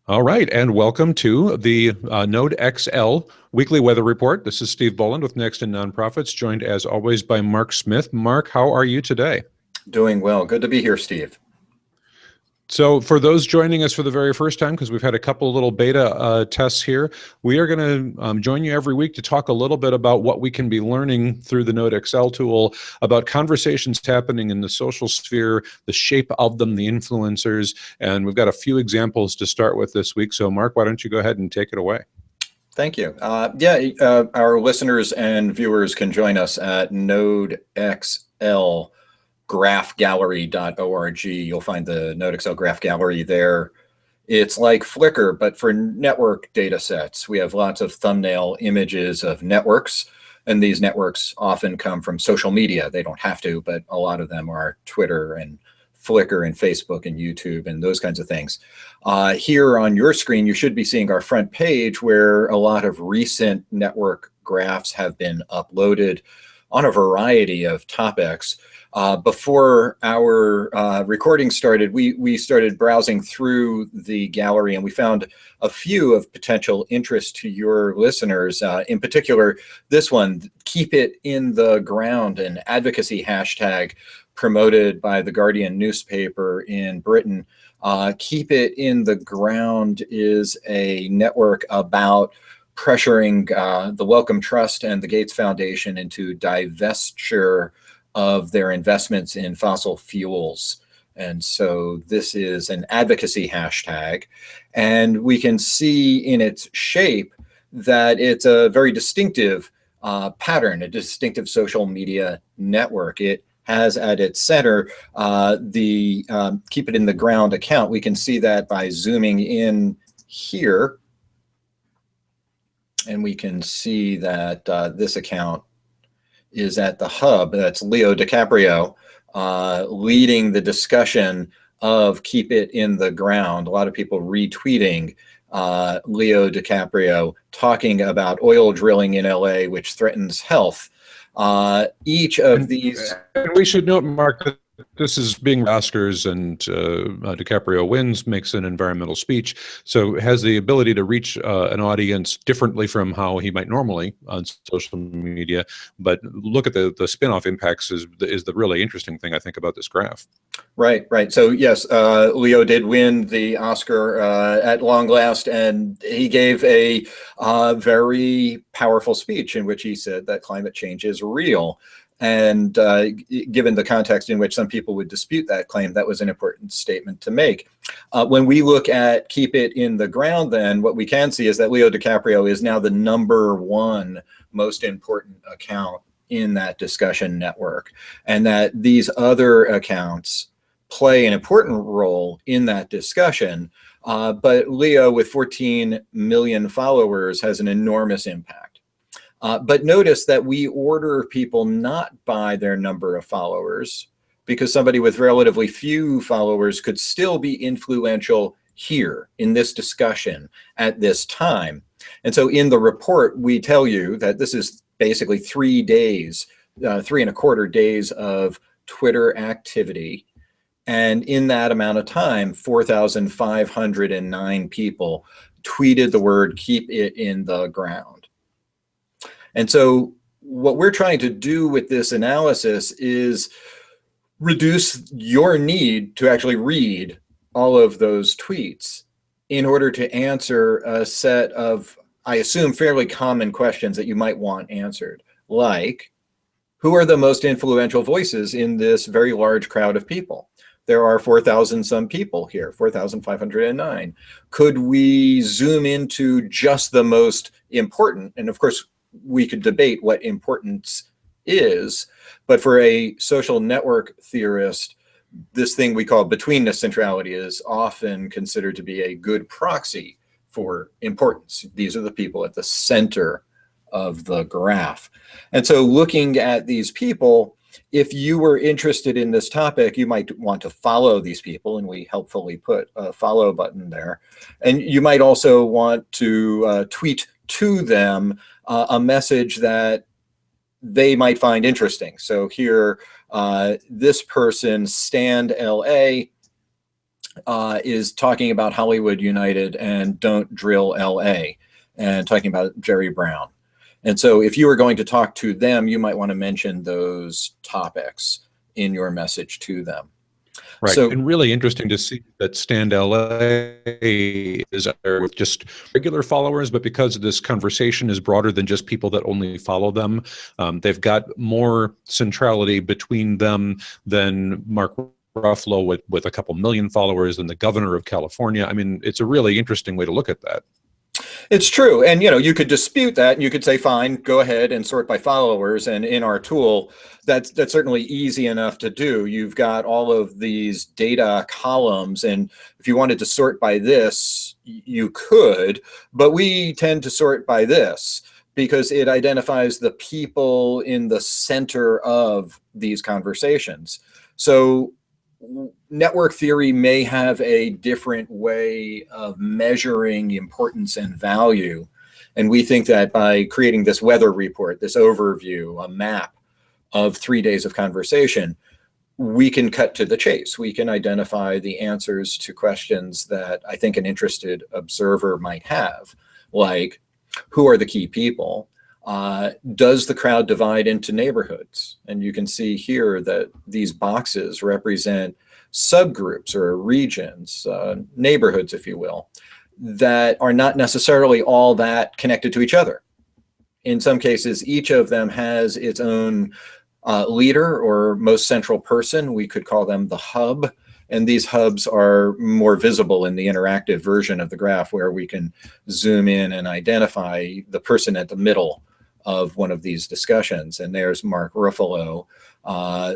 All right, and welcome to the NodeXL Weekly Weather Report. This is Steve Boland with Next in Nonprofits, joined as always by Mark Smith. Mark, how are you today? Doing well. Good to be here, Steve. So for those joining us for the very first time, because we've had a couple of little beta tests here, we are going to join you every week to talk a little bit about what we can be learning through the NodeXL tool about conversations happening in the social sphere, the shape of them, the influencers, and we've got a few examples to start with this week. So Mark, why don't you go ahead and take it away? Thank you. Our listeners and viewers can join us at NodeXL graphgallery.org. You'll find the NodeXL Graph Gallery there. It's like Flickr, but for network data sets. We have lots of thumbnail images of networks, and these networks often come from social media. They don't have to, but a lot of them are Twitter and Flickr and Facebook and YouTube and those kinds of things. Here on your screen, you should be seeing our front page where a lot of recent network graphs have been uploaded on a variety of topics. Before our recording started, we started browsing through the gallery, and we found a few of potential interest to your listeners. In particular, this one, Keep It in the Ground, an advocacy hashtag promoted by the Guardian newspaper in Britain. Keep It in the Ground is a network about pressuring the Wellcome Trust and the Gates Foundation into divestiture of their investments in fossil fuels. And so this is an advocacy hashtag, and we can see in its shape that it's a very distinctive pattern, a distinctive social media network. It has at its center the Keep It in the Ground account. We can see that by zooming in here, and we can see that this account is at the hub. That's Leo DiCaprio leading the discussion of Keep It in the Ground. A lot of people retweeting Leo DiCaprio talking about oil drilling in LA, which threatens health. Each of these... And we should note, Mark, that this is being Oscars, and DiCaprio wins, makes an environmental speech, so has the ability to reach an audience differently from how he might normally on social media. But look at the spin-off impacts is the really interesting thing, I think, about this graph. Right. So yes, Leo did win the Oscar at long last, and he gave a very powerful speech in which he said that climate change is real. And given the context in which some people would dispute that claim, that was an important statement to make. When we look at Keep It in the Ground, then what we can see is that Leo DiCaprio is now the #1 most important account in that discussion network, and that these other accounts play an important role in that discussion. But Leo, with 14 million followers, has an enormous impact. But notice that we order people not by their number of followers, because somebody with relatively few followers could still be influential here in this discussion at this time. And so in the report, we tell you that this is basically 3 days, 3¼ days of Twitter activity. And in that amount of time, 4,509 people tweeted the word "Keep It in the Ground." And so what we're trying to do with this analysis is reduce your need to actually read all of those tweets in order to answer a set of, I assume, fairly common questions that you might want answered, like, who are the most influential voices in this very large crowd of people? There are 4,000 some people here, 4,509. Could we zoom into just the most important? And of course, we could debate what importance is, but for a social network theorist, this thing we call betweenness centrality is often considered to be a good proxy for importance. These are the people at the center of the graph. And so looking at these people, if you were interested in this topic, you might want to follow these people, and we helpfully put a follow button there. And you might also want to tweet to them a message that they might find interesting. So here, this person, Stand LA, is talking about Hollywood United and Don't Drill LA, and talking about Jerry Brown. And so if you were going to talk to them, you might want to mention those topics in your message to them. Right. So And really interesting to see that Stand LA is out there with just regular followers, but because this conversation is broader than just people that only follow them, they've got more centrality between them than Mark Ruffalo with a couple million followers and the governor of California. I mean, it's a really interesting way to look at that. it's true. And, you could dispute that and you could say, fine, go ahead and sort by followers. And in our tool, that's certainly easy enough to do. You've got all of these data columns. And if you wanted to sort by this, you could, but we tend to sort by this because it identifies the people in the center of these conversations. So network theory may have a different way of measuring importance and value. And we think that by creating this weather report, this overview, a map of 3 days of conversation, we can cut to the chase. We can identify the answers to questions that I think an interested observer might have, like who are the key people? Does the crowd divide into neighborhoods? And you can see here that these boxes represent subgroups or regions, neighborhoods, if you will, that are not necessarily all that connected to each other. In some cases, each of them has its own leader or most central person. We could call them the hub. And these hubs are more visible in the interactive version of the graph, where we can zoom in and identify the person at the middle of one of these discussions. And there's Mark Ruffalo.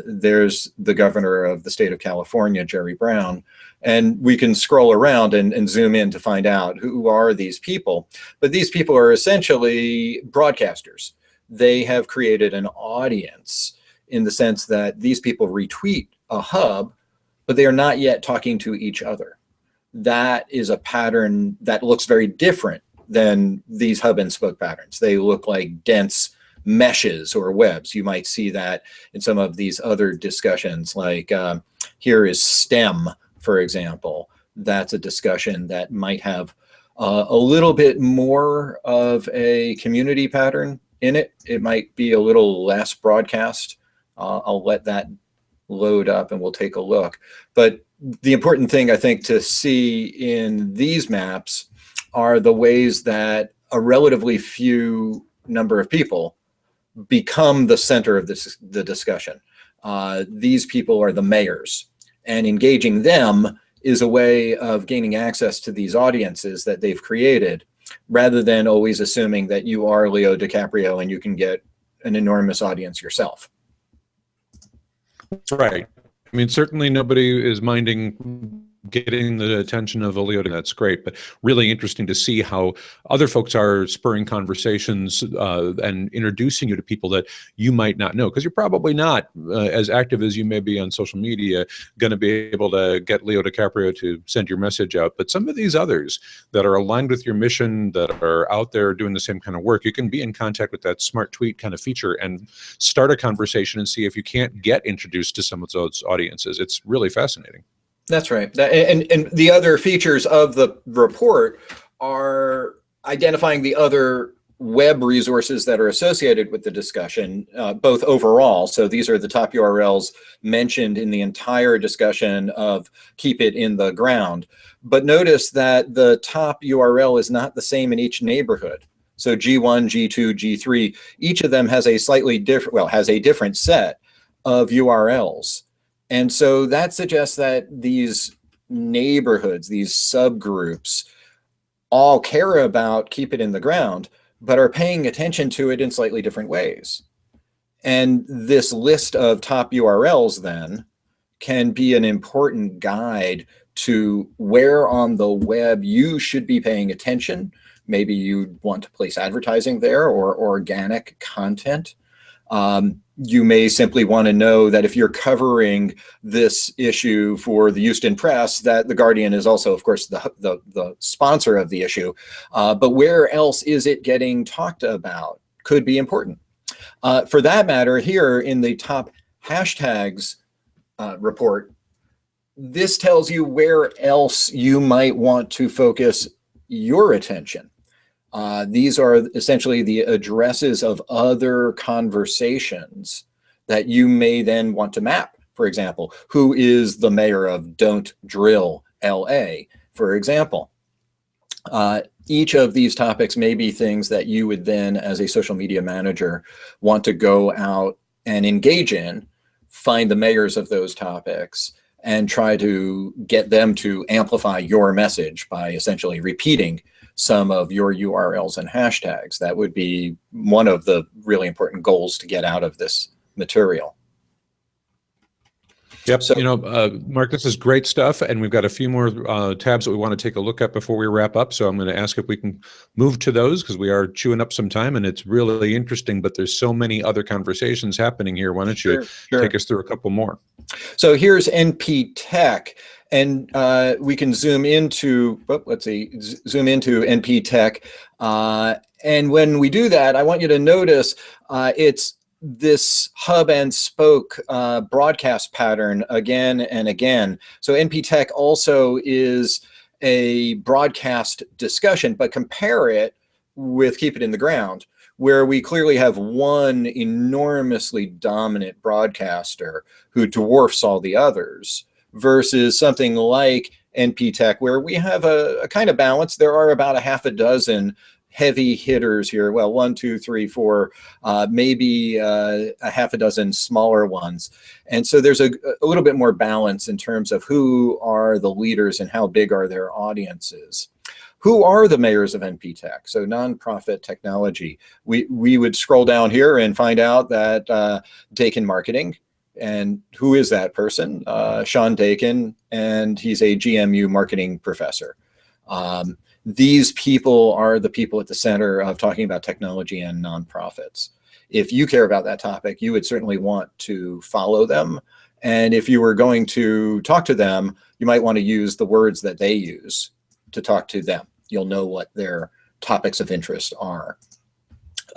There's the governor of the state of California, Jerry Brown. And we can scroll around and zoom in to find out who are these people. But these people are essentially broadcasters. They have created an audience in the sense that these people retweet a hub, but they are not yet talking to each other. That is a pattern that looks very different than these hub and spoke patterns. They look like dense meshes or webs. You might see that in some of these other discussions, like here is STEM, for example. That's a discussion that might have a little bit more of a community pattern in it. It might be a little less broadcast. I'll let that load up and we'll take a look. But the important thing, I think, to see in these maps are the ways that a relatively few number of people become the center of the discussion. These people are the mayors, and engaging them is a way of gaining access to these audiences that they've created, rather than always assuming that you are Leo DiCaprio and you can get an enormous audience yourself. Right. I mean, certainly nobody is minding getting the attention of a Leo, and that's great, but really interesting to see how other folks are spurring conversations and introducing you to people that you might not know, because you're probably not as active as you may be on social media going to be able to get Leo DiCaprio to send your message out. But some of these others that are aligned with your mission, that are out there doing the same kind of work, you can be in contact with that smart tweet kind of feature and start a conversation and see if you can't get introduced to some of those audiences. It's really fascinating. That's right. And the other features of the report are identifying the other web resources that are associated with the discussion, both overall. So these are the top URLs mentioned in the entire discussion of Keep It in the Ground. But notice that the top URL is not the same in each neighborhood. So G1, G2, G3, each of them has a slightly different, well, has a different set of URLs. And so that suggests that these neighborhoods, these subgroups, all care about Keep It in the Ground, but are paying attention to it in slightly different ways. And this list of top URLs then can be an important guide to where on the web you should be paying attention. Maybe you want to place advertising there or organic content. You may simply want to know that if you're covering this issue for the Houston Press, that the Guardian is also, of course, the sponsor of the issue. But where else is it getting talked about could be important. For that matter, here in the top hashtags report, this tells you where else you might want to focus your attention. These are essentially the addresses of other conversations that you may then want to map. For example, who is the mayor of Don't Drill LA, for example. Each of these topics may be things that you would then, as a social media manager, want to go out and engage in, find the mayors of those topics, and try to get them to amplify your message by essentially repeating some of your URLs and hashtags. That would be one of the really important goals to get out of this material. Yep. So, Mark, this is great stuff. And we've got a few more tabs that we want to take a look at before we wrap up. So I'm going to ask if we can move to those, because we are chewing up some time and it's really interesting, but there's so many other conversations happening here. Why don't you take us through a couple more? So here's NP Tech, and we can zoom into, zoom into NP Tech. And when we do that, I want you to notice it's this hub and spoke broadcast pattern again and again. So NP Tech also is a broadcast discussion, but compare it with Keep It in the Ground, where we clearly have one enormously dominant broadcaster who dwarfs all the others, versus something like NP Tech, where we have a kind of balance. There are about a half a dozen heavy hitters here. Well, 1, 2, 3, 4, maybe a half a dozen smaller ones. And so there's a little bit more balance in terms of who are the leaders and how big are their audiences. Who are the mayors of NP Tech? So nonprofit technology. We would scroll down here and find out that Dakin Marketing. And who is that person? Sean Dakin, and he's a GMU marketing professor. These people are the people at the center of talking about technology and nonprofits. If you care about that topic, you would certainly want to follow them. And if you were going to talk to them, you might want to use the words that they use to talk to them. You'll know what their topics of interest are.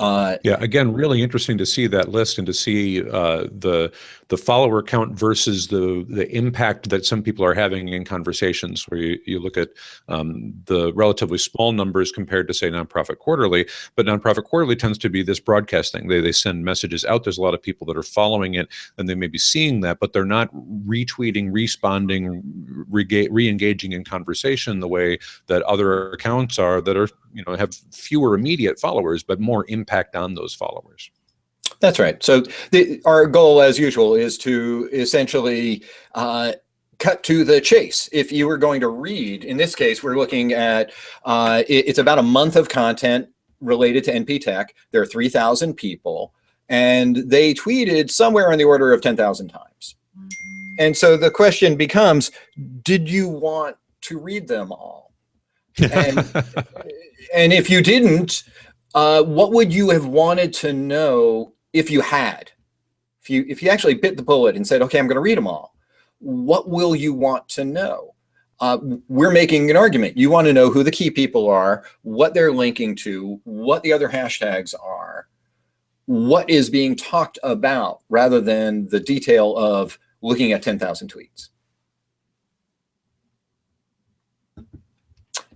Yeah, again, really interesting to see that list and to see the follower count versus the impact that some people are having in conversations, where you look at the relatively small numbers compared to, say, Nonprofit Quarterly. But Nonprofit Quarterly tends to be this broadcast thing. They send messages out. There's a lot of people that are following it, and they may be seeing that, but they're not retweeting, responding, re-engaging in conversation the way that other accounts are that are, have fewer immediate followers, but more impact on those followers. That's right. So our goal, as usual, is to essentially cut to the chase. If you were going to read, in this case, we're looking at, it's about a month of content related to NP Tech. There are 3,000 people, and they tweeted somewhere on the order of 10,000 times. And so the question becomes, did you want to read them all? And if you didn't, what would you have wanted to know if you had? If you actually bit the bullet and said, okay, I'm going to read them all, what will you want to know? We're making an argument. You want to know who the key people are, what they're linking to, what the other hashtags are, what is being talked about, rather than the detail of looking at 10,000 tweets.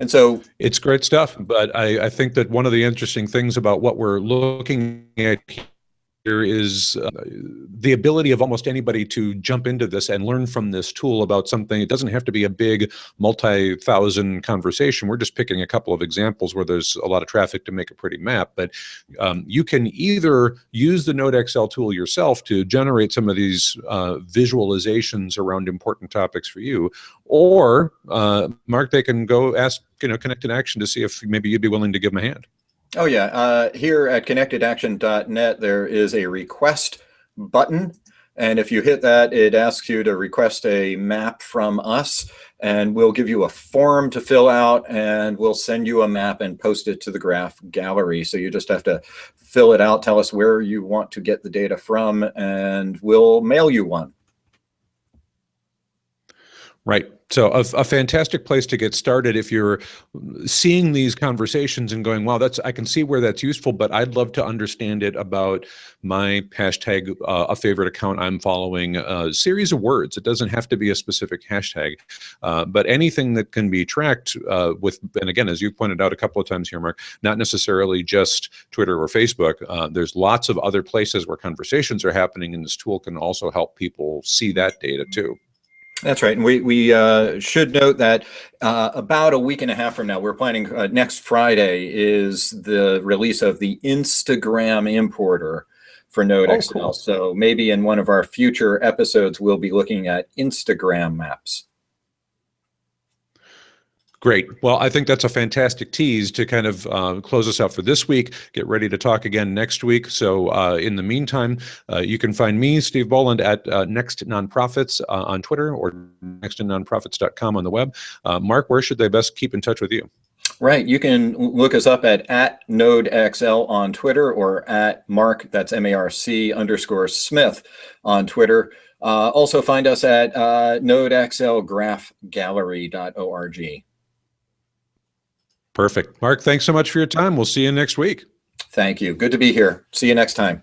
And so it's great stuff, but I think that one of the interesting things about what we're looking at here is the ability of almost anybody to jump into this and learn from this tool about something. It doesn't have to be a big multi-thousand conversation. We're just picking a couple of examples where there's a lot of traffic to make a pretty map, but you can either use the NodeXL tool yourself to generate some of these visualizations around important topics for you, or Mark, they can go ask, Connected Action to see if maybe you'd be willing to give them a hand. Oh yeah, here at connectedaction.net, there is a request button. And if you hit that, it asks you to request a map from us, and we'll give you a form to fill out, and we'll send you a map and post it to the Graph Gallery. So you just have to fill it out, tell us where you want to get the data from, and we'll mail you one. Right. So a fantastic place to get started if you're seeing these conversations and going, wow, I can see where that's useful, but I'd love to understand it about my hashtag, a favorite account I'm following, a series of words. It doesn't have to be a specific hashtag, but anything that can be tracked and again, as you pointed out a couple of times here, Mark, not necessarily just Twitter or Facebook. There's lots of other places where conversations are happening, and this tool can also help people see that data too. That's right. And we should note that about a week and a half from now, we're planning next Friday is the release of the Instagram importer for Oh, NodeXL. cool. So maybe in one of our future episodes, we'll be looking at Instagram maps. Great. Well, I think that's a fantastic tease to kind of close us out for this week. Get ready to talk again next week. So in the meantime, you can find me, Steve Boland, at Next Nonprofits on Twitter or nextnonprofits.com on the web. Mark, where should they best keep in touch with you? Right. You can look us up at NodeXL on Twitter or at Mark, that's MARC_Smith on Twitter. Also find us at NodeXLGraphGallery.org. Perfect. Mark, thanks so much for your time. We'll see you next week. Thank you. Good to be here. See you next time.